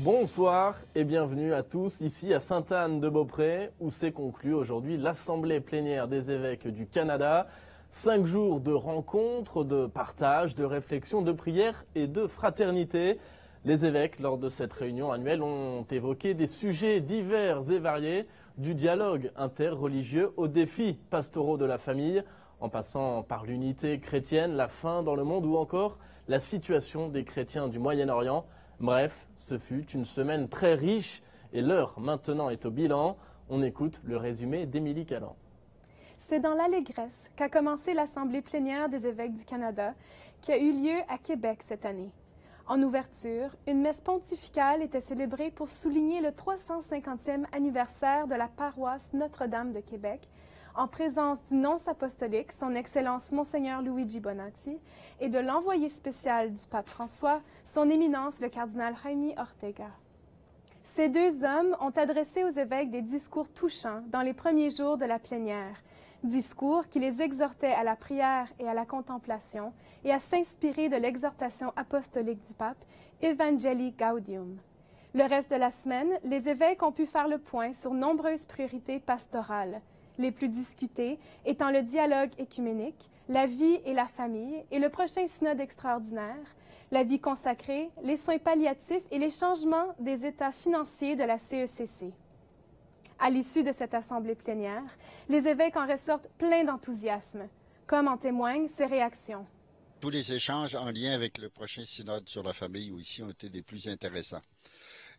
Bonsoir et bienvenue à tous ici à Sainte-Anne-de-Beaupré où s'est conclue aujourd'hui l'Assemblée plénière des évêques du Canada. 5 jours de rencontres, de partage, de réflexion, de prières et de fraternité. Les évêques, lors de cette réunion annuelle, ont évoqué des sujets divers et variés, du dialogue interreligieux aux défis pastoraux de la famille, en passant par l'unité chrétienne, la faim dans le monde ou encore la situation des chrétiens du Moyen-Orient. Bref, ce fut une semaine très riche et l'heure maintenant est au bilan. On écoute le résumé d'Émilie Callan. C'est dans l'allégresse qu'a commencé l'Assemblée plénière des évêques du Canada qui a eu lieu à Québec cette année. En ouverture, une messe pontificale était célébrée pour souligner le 350e anniversaire de la paroisse Notre-Dame de Québec, en présence du nonce apostolique, son Excellence Monseigneur Luigi Bonatti, et de l'envoyé spécial du pape François, son Éminence le cardinal Jaime Ortega. Ces deux hommes ont adressé aux évêques des discours touchants dans les premiers jours de la plénière, discours qui les exhortaient à la prière et à la contemplation et à s'inspirer de l'exhortation apostolique du pape Evangelii Gaudium. Le reste de la semaine, les évêques ont pu faire le point sur nombreuses priorités pastorales, les plus discutées étant le dialogue écuménique, la vie et la famille et le prochain synode extraordinaire, la vie consacrée, les soins palliatifs et les changements des états financiers de la CECC. À l'issue de cette assemblée plénière, les évêques en ressortent pleins d'enthousiasme, comme en témoignent ces réactions. Tous les échanges en lien avec le prochain synode sur la famille ici ont été des plus intéressants.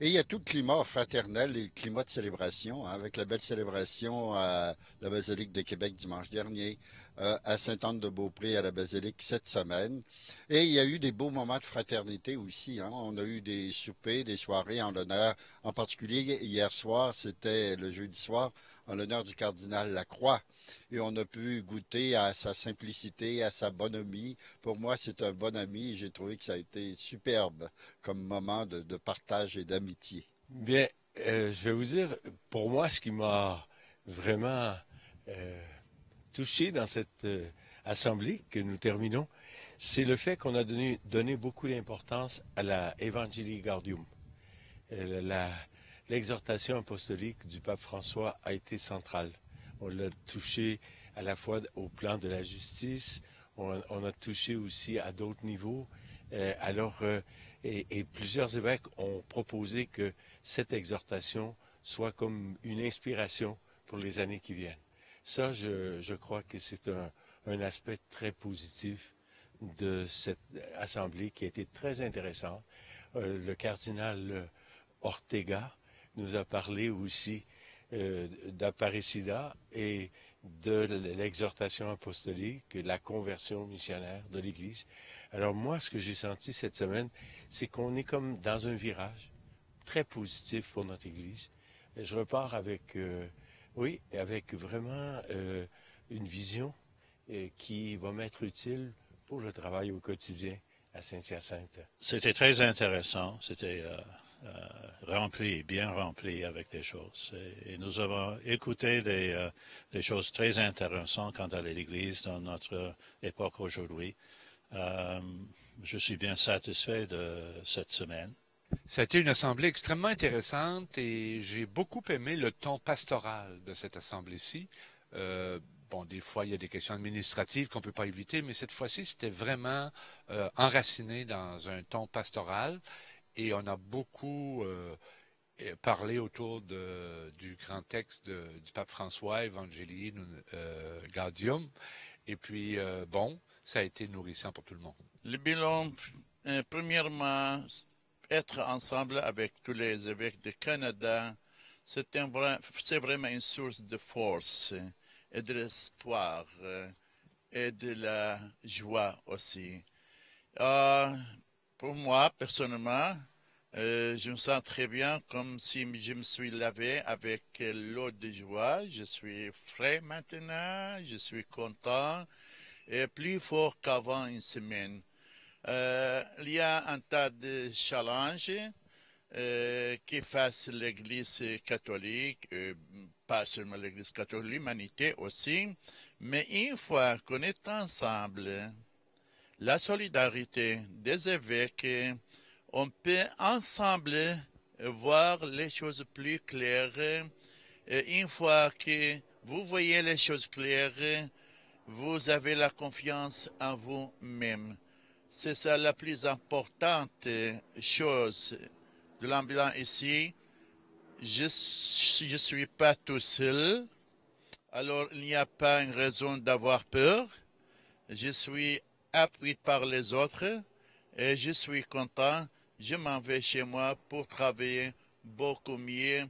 Et il y a tout le climat fraternel et le climat de célébration, avec la belle célébration à la Basilique de Québec dimanche dernier, à Sainte-Anne-de-Beaupré à la Basilique cette semaine. Et il y a eu des beaux moments de fraternité aussi. On a eu des soupers, des soirées en l'honneur, en particulier hier soir, c'était le jeudi soir, en l'honneur du cardinal Lacroix. Et on a pu goûter à sa simplicité, à sa bonhomie. Pour moi, c'est un bon ami et j'ai trouvé que ça a été superbe comme moment de partage et d'amitié. Bien, je vais vous dire, pour moi, ce qui m'a vraiment touché dans cette assemblée que nous terminons, c'est le fait qu'on a donné beaucoup d'importance à la Evangelii Gaudium. L'exhortation apostolique du pape François a été centrale. On l'a touché à la fois au plan de la justice, on a touché aussi à d'autres niveaux. Et plusieurs évêques ont proposé que cette exhortation soit comme une inspiration pour les années qui viennent. Ça, je crois que c'est un aspect très positif de cette assemblée qui a été très intéressante. Le cardinal Ortega nous a parlé aussi d'Aparecida et de l'exhortation apostolique, la conversion missionnaire de l'Église. Alors moi, ce que j'ai senti cette semaine, c'est qu'on est comme dans un virage très positif pour notre Église. Je repars avec, avec vraiment une vision qui va m'être utile pour le travail au quotidien à Saint-Hyacinthe. C'était très intéressant. C'était rempli, bien rempli avec des choses. Et nous avons écouté des choses très intéressantes quant à l'Église dans notre époque aujourd'hui. Je suis bien satisfait de cette semaine. Ça a été une assemblée extrêmement intéressante et j'ai beaucoup aimé le ton pastoral de cette assemblée-ci. Des fois, il y a des questions administratives qu'on ne peut pas éviter, mais cette fois-ci, c'était vraiment enraciné dans un ton pastoral. Et on a beaucoup parlé autour du grand texte du pape François, Evangelii Gaudium. Et puis, ça a été nourrissant pour tout le monde. Le bilan, premièrement, être ensemble avec tous les évêques du Canada, c'est vraiment une source de force et de l'espoir et de la joie aussi. Pour moi, personnellement, je me sens très bien, comme si je me suis lavé avec l'eau de joie. Je suis frais maintenant, je suis content et plus fort qu'avant une semaine. Il y a un tas de challenges qui fassent l'Église catholique, pas seulement l'Église catholique, l'humanité aussi. Mais une fois qu'on est ensemble, la solidarité des évêques, on peut ensemble voir les choses plus claires. Et une fois que vous voyez les choses claires, vous avez la confiance en vous-même. C'est ça la plus importante chose de l'ambulant ici. Je suis pas tout seul, alors il n'y a pas une raison d'avoir peur. Je suis appuyé par les autres et je suis content. Je m'en vais chez moi pour travailler beaucoup mieux,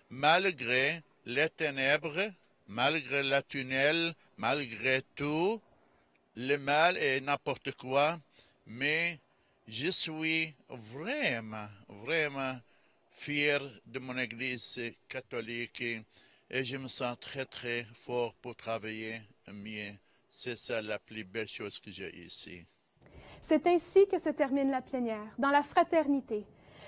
malgré les ténèbres, malgré la tunnel, malgré tout, le mal et n'importe quoi. Mais je suis vraiment fier de mon église catholique et je me sens très fort pour travailler mieux. C'est ça la plus belle chose que j'ai ici. C'est ainsi que se termine la plénière, dans la fraternité.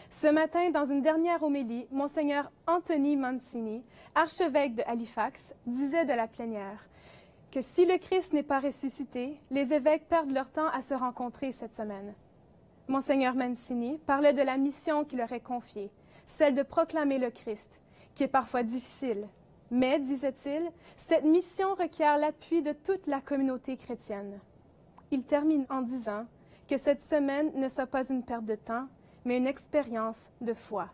Ce matin, dans une dernière homélie, Monseigneur Anthony Mancini, archevêque de Halifax, disait de la plénière que si le Christ n'est pas ressuscité, les évêques perdent leur temps à se rencontrer cette semaine. Monseigneur Mancini parlait de la mission qui leur est confiée, celle de proclamer le Christ, qui est parfois difficile. Mais, disait-il, cette mission requiert l'appui de toute la communauté chrétienne. Il termine en disant que cette semaine ne soit pas une perte de temps, mais une expérience de foi.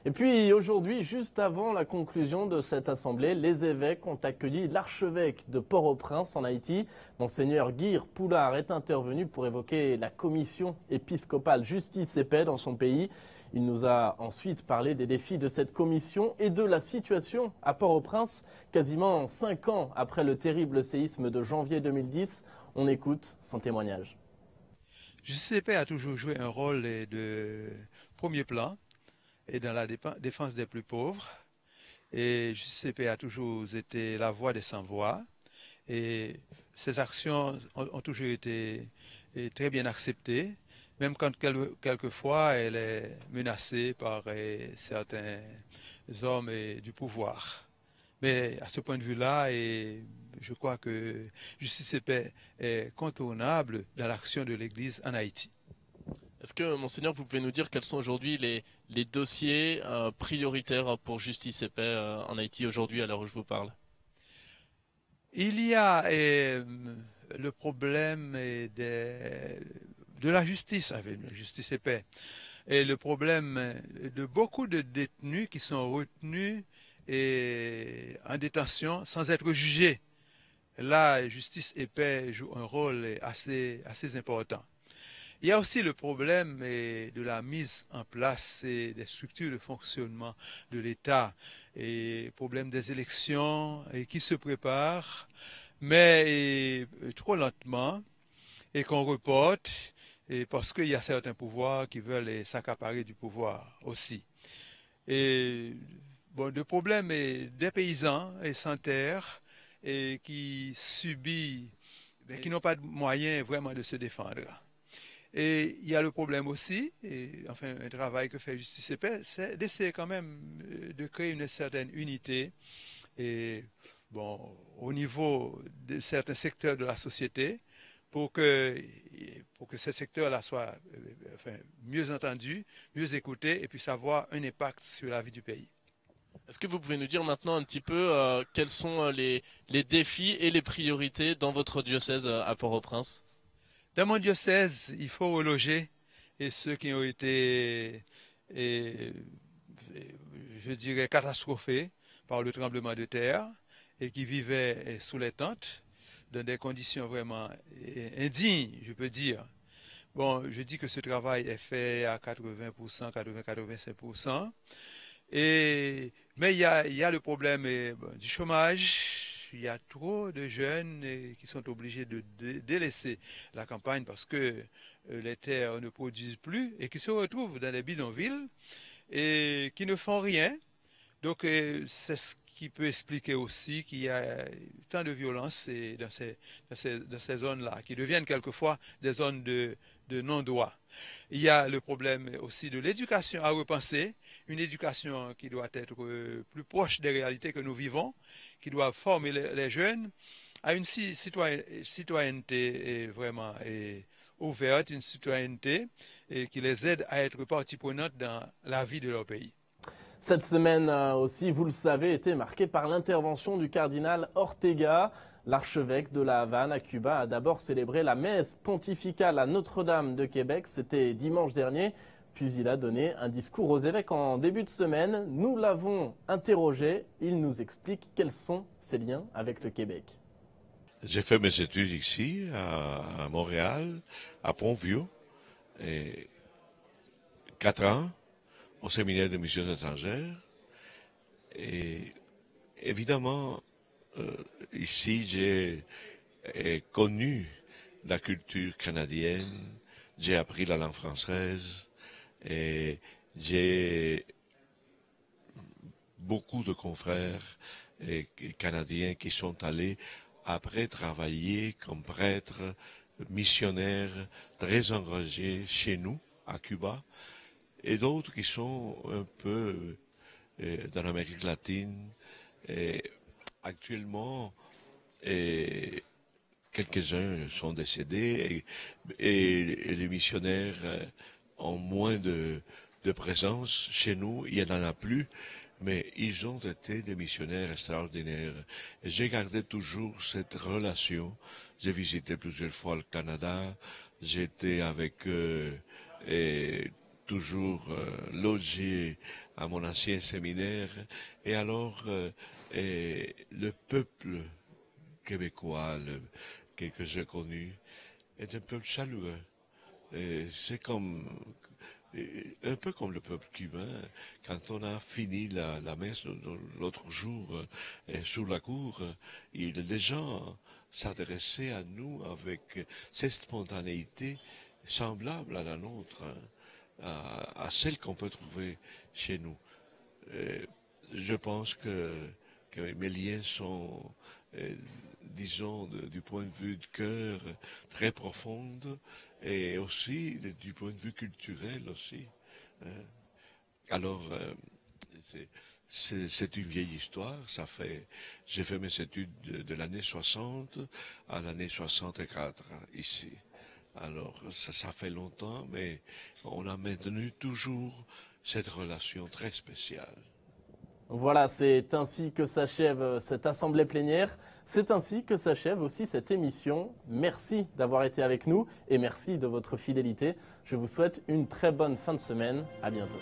Et puis aujourd'hui, juste avant la conclusion de cette assemblée, les évêques ont accueilli l'archevêque de Port-au-Prince en Haïti. Monseigneur Guy Poulard est intervenu pour évoquer la commission épiscopale Justice et Paix dans son pays. Il nous a ensuite parlé des défis de cette commission et de la situation à Port-au-Prince, quasiment 5 ans après le terrible séisme de janvier 2010. On écoute son témoignage. Justice et Paix a toujours joué un rôle de premier plan et dans la défense des plus pauvres. Et Justice et Paix a toujours été la voix des sans-voix. Et ces actions ont toujours été très bien acceptées, même quand quelquefois elle est menacée par certains hommes du pouvoir. Mais à ce point de vue-là, je crois que Justice et Paix est contournable dans l'action de l'Église en Haïti. Est-ce que, Monseigneur, vous pouvez nous dire quels sont aujourd'hui les dossiers prioritaires pour Justice et Paix en Haïti aujourd'hui, à l'heure où je vous parle? Il y a le problème de la justice avec Justice et Paix et le problème de beaucoup de détenus qui sont retenus en détention sans être jugés. Là, Justice et Paix joue un rôle assez important. Il y a aussi le problème de la mise en place des structures de fonctionnement de l'État et problème des élections qui se préparent, mais trop lentement et qu'on reporte parce qu'il y a certains pouvoirs qui veulent s'accaparer du pouvoir aussi. Et bon, le problème est des paysans sans terre et qui subissent, qui n'ont pas de moyens vraiment de se défendre. Et il y a le problème aussi, enfin un travail que fait Justice et Paix, c'est d'essayer quand même de créer une certaine unité au niveau de certains secteurs de la société pour que ces secteurs-là soient mieux entendus, mieux écoutés et puissent avoir un impact sur la vie du pays. Est-ce que vous pouvez nous dire maintenant un petit peu quels sont les défis et les priorités dans votre diocèse à Port-au-Prince? Dans mon diocèse, il faut reloger ceux qui ont été, je dirais, catastrophés par le tremblement de terre et qui vivaient sous les tentes dans des conditions vraiment indignes, je peux dire. Bon, je dis que ce travail est fait à 80%, 80-85%. Mais il y a le problème du chômage. Il y a trop de jeunes qui sont obligés de délaisser la campagne parce que les terres ne produisent plus et qui se retrouvent dans des bidonvilles et qui ne font rien. Donc c'est ce qui peut expliquer aussi qu'il y a tant de violence dans ces zones-là, qui deviennent quelquefois des zones de non-droit. Il y a le problème aussi de l'éducation à repenser, une éducation qui doit être plus proche des réalités que nous vivons, qui doit former les jeunes à une citoyenneté vraiment ouverte, une citoyenneté et qui les aide à être partie prenante dans la vie de leur pays. Cette semaine aussi, vous le savez, était marquée par l'intervention du cardinal Ortega. L'archevêque de la Havane à Cuba a d'abord célébré la messe pontificale à Notre-Dame de Québec. C'était dimanche dernier. Puis il a donné un discours aux évêques en début de semaine. Nous l'avons interrogé. Il nous explique quels sont ses liens avec le Québec. J'ai fait mes études ici, à Montréal, à Pont-Vieux, et 4 ans au séminaire de missions étrangères. Et évidemment, ici, j'ai connu la culture canadienne, j'ai appris la langue française, et j'ai beaucoup de confrères canadiens qui sont allés après travailler comme prêtres, missionnaires, très engagés chez nous, à Cuba, et d'autres qui sont un peu dans l'Amérique latine. Et actuellement, quelques-uns sont décédés et les missionnaires ont moins de présence chez nous. Il n'y en a plus, mais ils ont été des missionnaires extraordinaires. J'ai gardé toujours cette relation. J'ai visité plusieurs fois le Canada. J'étais avec eux et toujours logé à mon ancien séminaire. Et alors, le peuple québécois que j'ai connu est un peuple chaleureux. C'est un peu comme le peuple cubain. Quand on a fini la messe l'autre jour sur la cour, les gens s'adressaient à nous avec cette spontanéité semblable à la nôtre, à celle qu'on peut trouver chez nous. Je pense que mes liens sont, disons, du point de vue du cœur, très profondes, et aussi du point de vue culturel aussi. Alors, c'est une vieille histoire. J'ai fait mes études de l'année 60 à l'année 64 ici. Alors, ça fait longtemps, mais on a maintenu toujours cette relation très spéciale. Voilà, c'est ainsi que s'achève cette assemblée plénière. C'est ainsi que s'achève aussi cette émission. Merci d'avoir été avec nous et merci de votre fidélité. Je vous souhaite une très bonne fin de semaine. À bientôt.